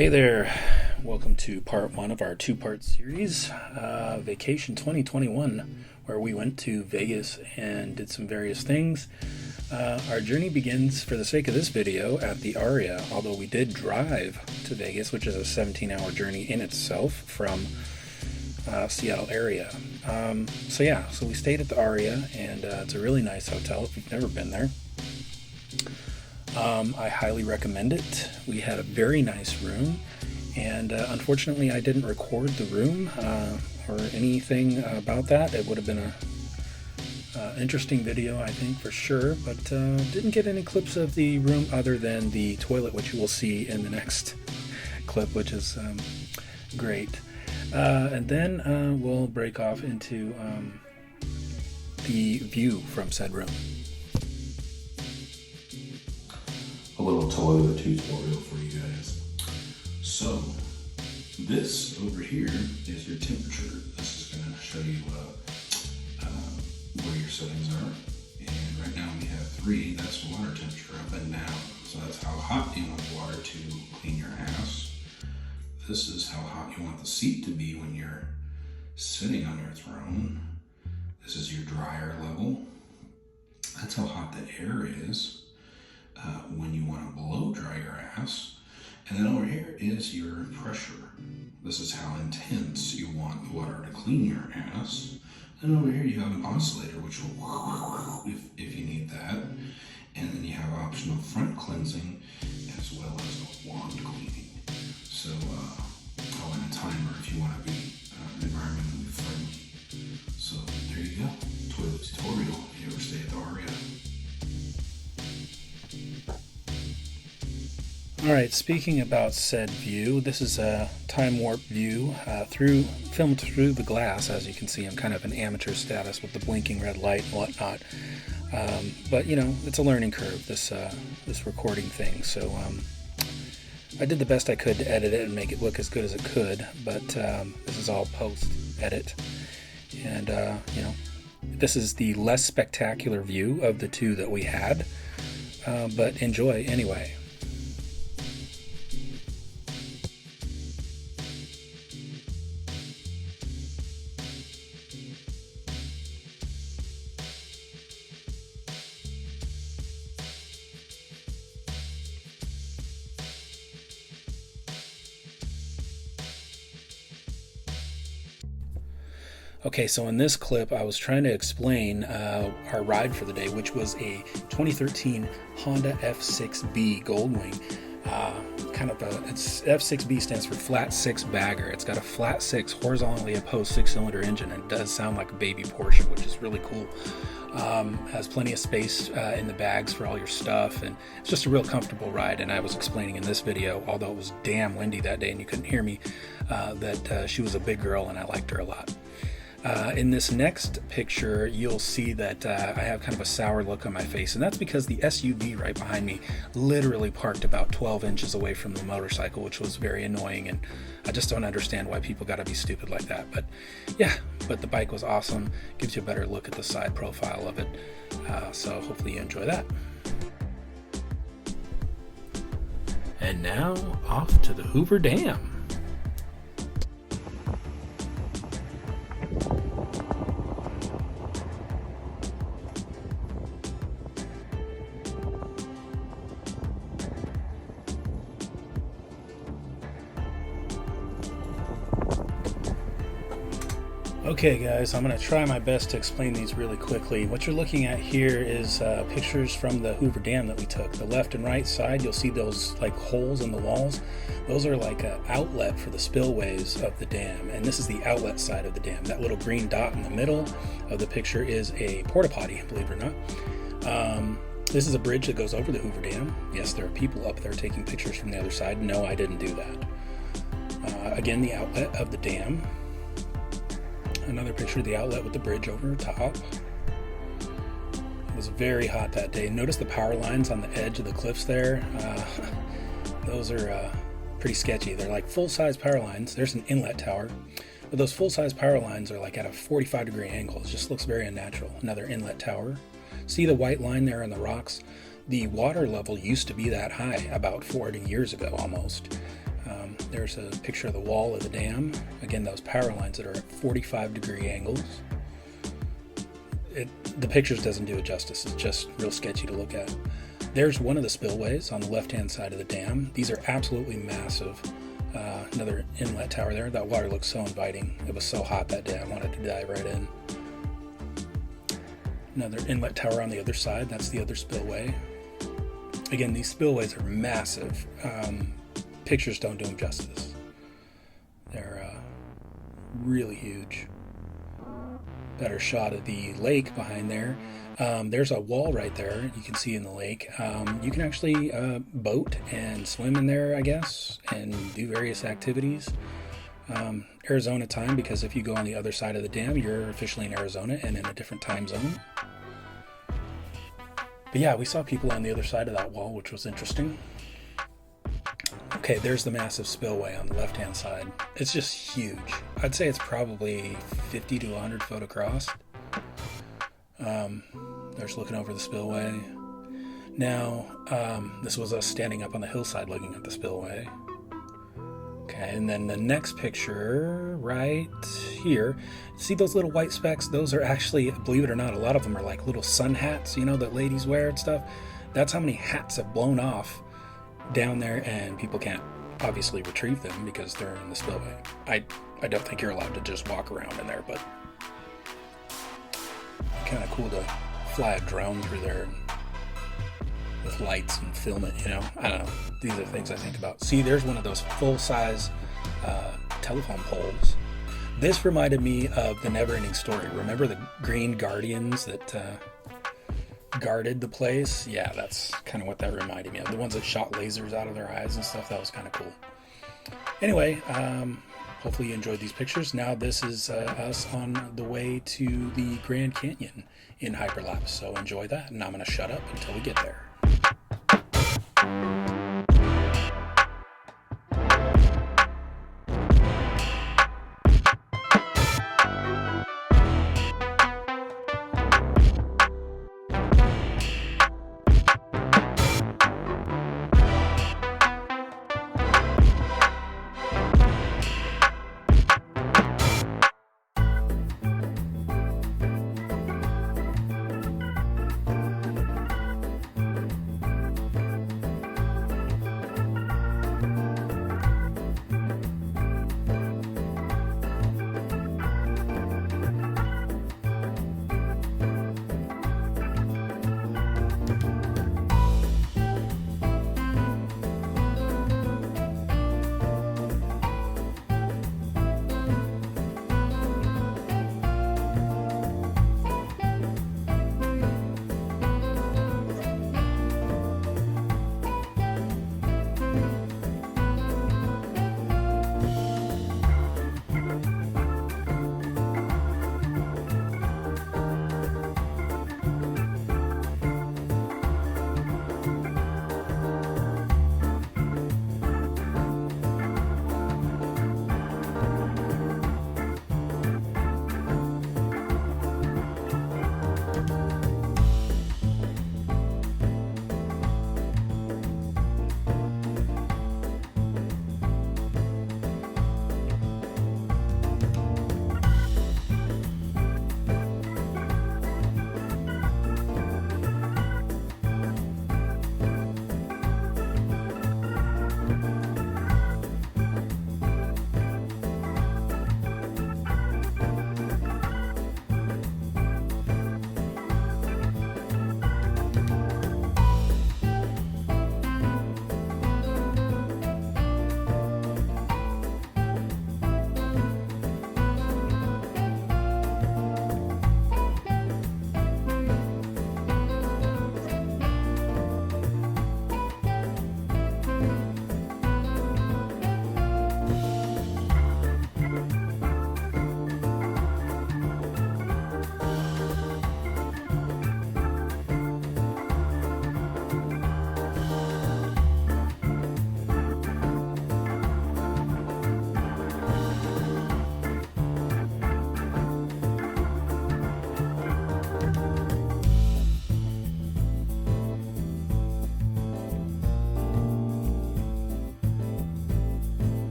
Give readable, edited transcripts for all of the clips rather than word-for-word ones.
Hey there, welcome to part one of our two-part series, Vacation 2021, where we went to Vegas and did some various things. Our journey begins, for the sake of this video, at the Aria, although we did drive to Vegas, which is a 17-hour journey in itself from Seattle area. So we stayed at the Aria, and it's a really nice hotel if you've never been there. I highly recommend it. We had a very nice room, and unfortunately I didn't record the room or anything about that. It would have been a interesting video, I think, for sure, but didn't get any clips of the room other than the toilet, which you will see in the next clip, which is great. And then we'll break off into the view from said room. A little toilet tutorial for you guys. So this over here is your temperature. This is going to show you where your settings are. And right now we have 3. That's water temperature up and down. So that's how hot you want the water to clean your ass. This is how hot you want the seat to be when you're sitting on your throne. This is your dryer level. That's how hot the air is when you want to blow dry your ass. And then over here is your pressure. This is how intense you want the water to clean your ass. And over here you have an oscillator, which will if you need that. And then you have optional front cleansing as well as a wand cleaning. So, and a timer if you want to be environmentally friendly. So there you go, toilet tutorial if you ever stay at the Aria. Alright, speaking about said view, this is a time warp view filmed through the glass. As you can see, I'm kind of an amateur status with the blinking red light and whatnot. But you know, it's a learning curve, this recording thing. So I did the best I could to edit it and make it look as good as it could. But this is all post-edit. And you know, this is the less spectacular view of the two that we had. But enjoy anyway. Okay, so in this clip, I was trying to explain our ride for the day, which was a 2013 Honda F6B Goldwing. It's F6B stands for flat 6 bagger. It's got a flat 6 horizontally opposed 6-cylinder engine, and it does sound like a baby Porsche, which is really cool. Has plenty of space in the bags for all your stuff, and it's just a real comfortable ride. And I was explaining in this video, although it was damn windy that day and you couldn't hear me, that she was a big girl and I liked her a lot. In this next picture, you'll see that I have kind of a sour look on my face, and that's because the SUV right behind me literally parked about 12 inches away from the motorcycle, which was very annoying, and I just don't understand why people gotta be stupid like that. But yeah, but the bike was awesome, gives you a better look at the side profile of it, so hopefully you enjoy that. And now, off to the Hoover Dam. Okay guys, I'm going to try my best to explain these really quickly. What you're looking at here is pictures from the Hoover Dam that we took. The left and right side, you'll see those like holes in the walls. Those are like an outlet for the spillways of the dam, and this is the outlet side of the dam. That little green dot in the middle of the picture is a porta potty, believe it or not. This is a bridge that goes over the Hoover Dam. Yes, there are people up there taking pictures from the other side. No, I didn't do that. Again, the outlet of the dam. Another picture of the outlet with the bridge over the top. It was very hot that day. Notice the power lines on the edge of the cliffs there. Those are pretty sketchy. They're like full-size power lines. There's an inlet tower, but those full-size power lines are like at a 45-degree angle. It just looks very unnatural. Another inlet tower. See the white line there on the rocks? The water level used to be that high about 40 years ago almost. There's a picture of the wall of the dam. Again, those power lines that are at 45-degree angles. The pictures doesn't do it justice. It's just real sketchy to look at. There's one of the spillways on the left-hand side of the dam. These are absolutely massive. Another inlet tower there. That water looks so inviting. It was so hot that day I wanted to dive right in. Another inlet tower on the other side. That's the other spillway. Again, these spillways are massive. Pictures don't do them justice. They're really huge. Better shot of the lake behind there. There's a wall right there you can see in the lake. You can actually boat and swim in there, I guess, and do various activities. Arizona time, because if you go on the other side of the dam, you're officially in Arizona and in a different time zone. But yeah, we saw people on the other side of that wall, which was interesting. Okay, there's the massive spillway on the left-hand side. It's just huge. I'd say it's probably 50 to 100 foot across. There's looking over the spillway. Now, this was us standing up on the hillside looking at the spillway. Okay, and then the next picture right here, see those little white specks? Those are actually, believe it or not, a lot of them are like little sun hats, you know, that ladies wear and stuff. That's how many hats have blown off down there, and people can't obviously retrieve them because they're in the spillway. I don't think you're allowed to just walk around in there, but kind of cool to fly a drone through there with lights and film it, you know. I don't know. These are things I think about. See, there's one of those full-size telephone poles. This reminded me of the Neverending Story. Remember the green guardians that guarded the place? Yeah, that's kind of what that reminded me of. The ones that shot lasers out of their eyes and stuff. That was kind of cool. Anyway, hopefully you enjoyed these pictures. Now this is us on the way to the Grand Canyon in hyperlapse. So enjoy that, and I'm going to shut up until we get there.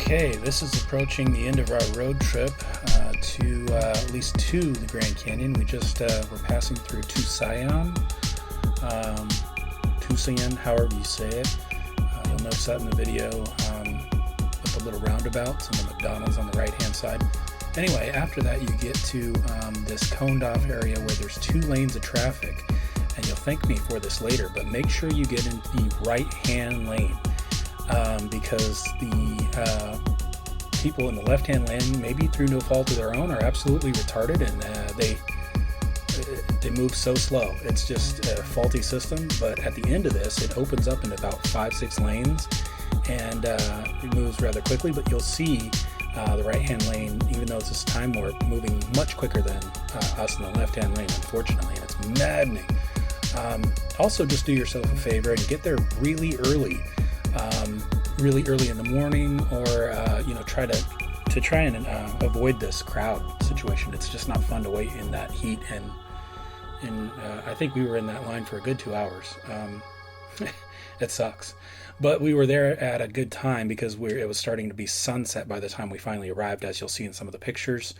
Okay, this is approaching the end of our road trip to at least to the Grand Canyon. We just were passing through Tucson, however you say it. You'll notice that in the video with the little roundabouts and the McDonald's on the right-hand side. Anyway, after that you get to this coned-off area where there's 2 lanes of traffic, and you'll thank me for this later, but make sure you get in the right-hand lane. Because the people in the left-hand lane, maybe through no fault of their own, are absolutely retarded, and they move so slow. It's just a faulty system. But at the end of this, it opens up in about 5-6 lanes, and it moves rather quickly. But you'll see the right-hand lane, even though it's this time warp, moving much quicker than us in the left-hand lane, unfortunately, and it's maddening. Also, just do yourself a favor and get there really early. Really early in the morning, or try and avoid this crowd situation. It's just not fun to wait in that heat, and I think we were in that line for a good 2 hours. It sucks, but we were there at a good time because it was starting to be sunset by the time we finally arrived, as you'll see in some of the pictures.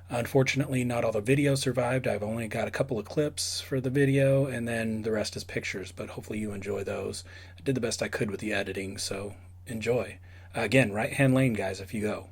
Unfortunately, not all the video survived. I've only got a couple of clips for the video, and then the rest is pictures, but hopefully you enjoy those. I did the best I could with the editing, so enjoy. Again, right-hand lane, guys, if you go.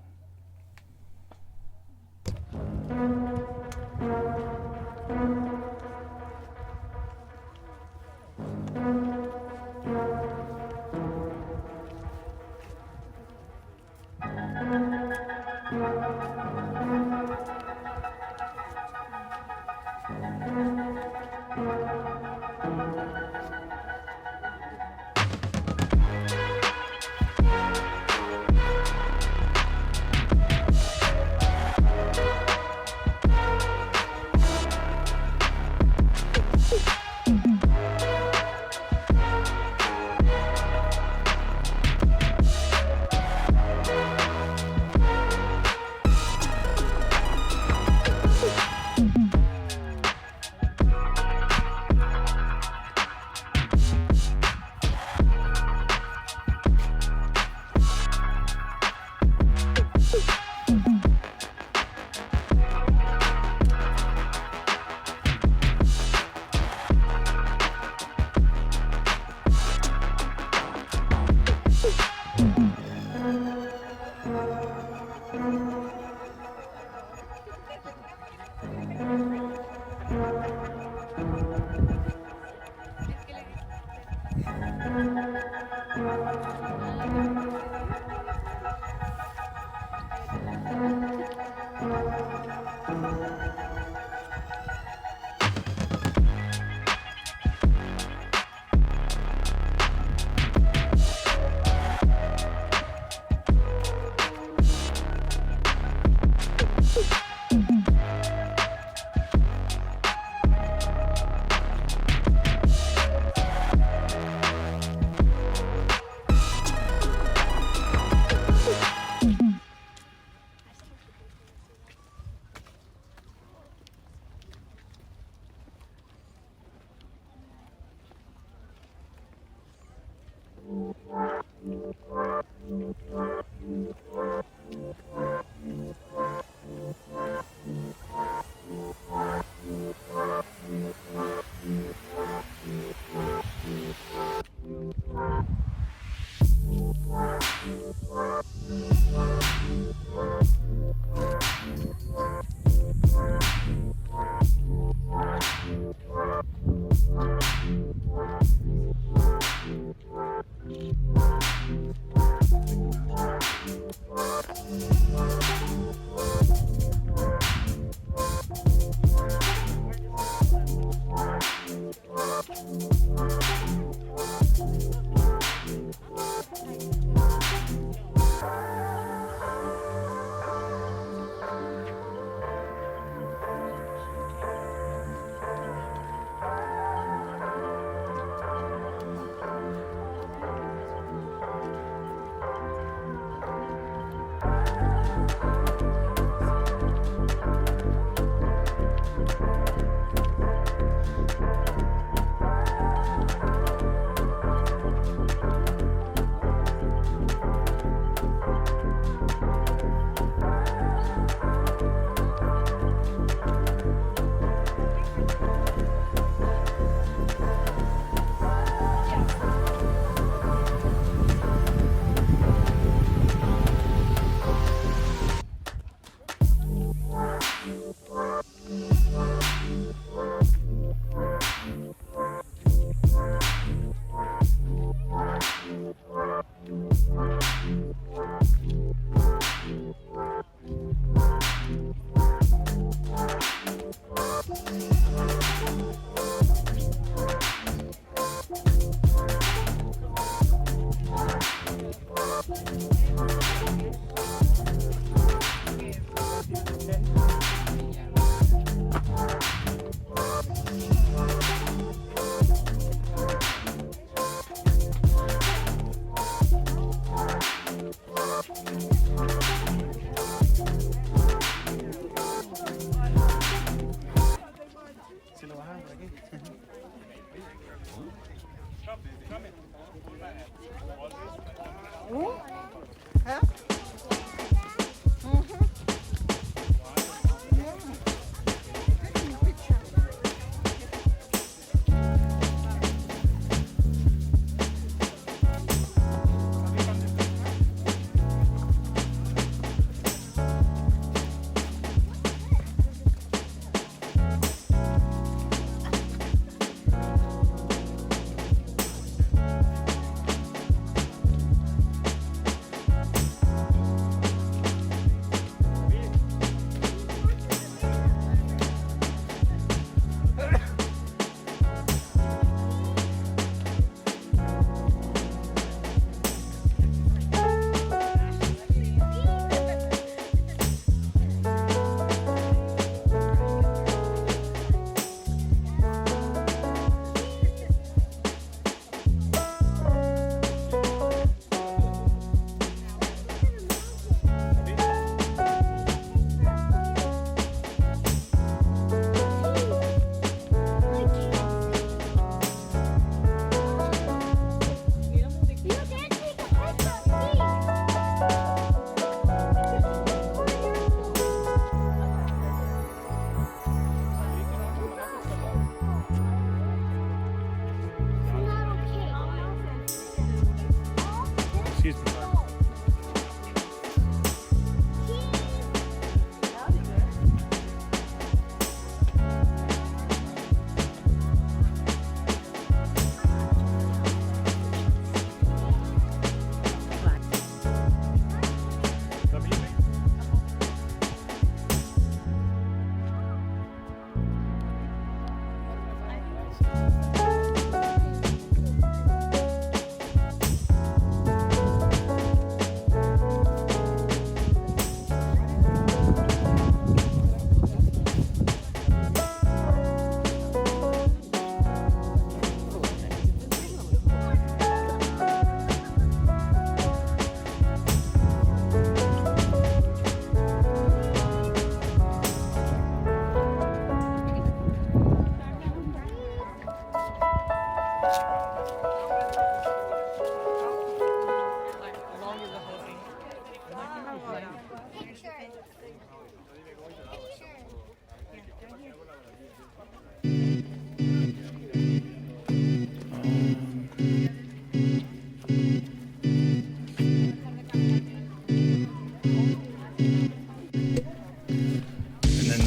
Excuse me.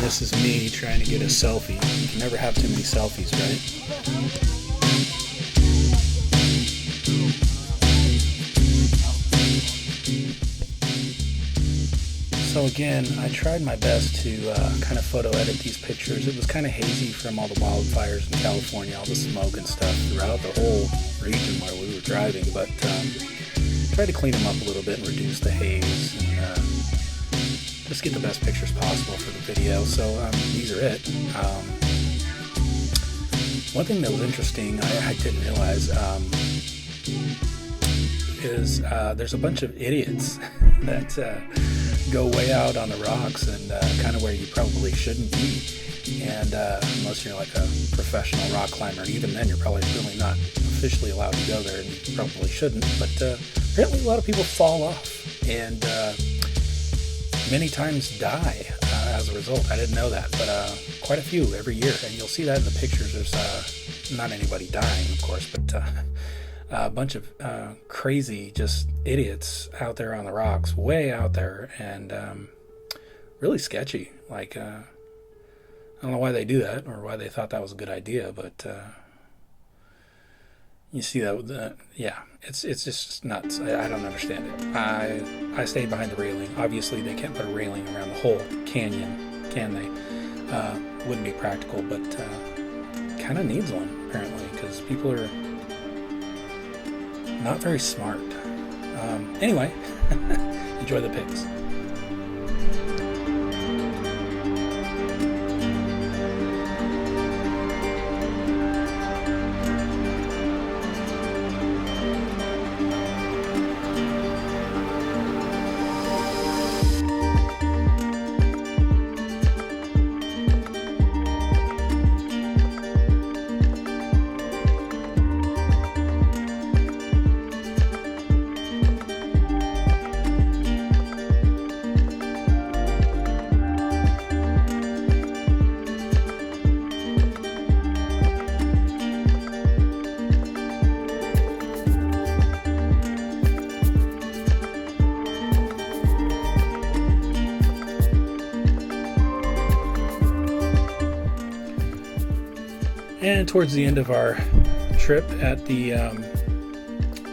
This is me trying to get a selfie. You can never have too many selfies, right? So again, I tried my best to kind of photo edit these pictures. It was kind of hazy from all the wildfires in California, all the smoke and stuff throughout the whole region where we were driving, but tried to clean them up a little bit and reduce the haze and just get the best pictures possible for the video. So these are it. One thing that was interesting, I didn't realize, is there's a bunch of idiots that go way out on the rocks and kind of where you probably shouldn't be. And unless you're like a professional rock climber, and even then you're probably really not officially allowed to go there, and you probably shouldn't. But apparently a lot of people fall off and many times die as a result. I didn't know that, but quite a few every year, and you'll see that in the pictures. There's not anybody dying, of course, but a bunch of crazy just idiots out there on the rocks, way out there, and really sketchy. Like I don't know why they do that or why they thought that was a good idea, but you see that, yeah, it's just nuts. I don't understand it. I stayed behind the railing. Obviously, they can't put a railing around the whole canyon, can they? Wouldn't be practical, but kind of needs one apparently because people are not very smart. Anyway, enjoy the pics. And towards the end of our trip at the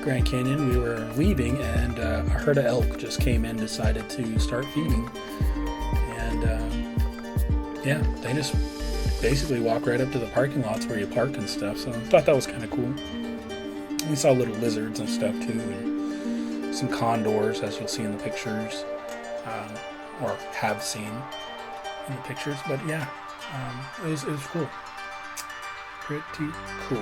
Grand Canyon, we were leaving, and a herd of elk just came in, decided to start feeding. And yeah, they just basically walk right up to the parking lots where you park and stuff. So I thought that was kind of cool. We saw little lizards and stuff too, and some condors, as you'll see in the pictures, or have seen in the pictures. But yeah, it was cool. Pretty cool.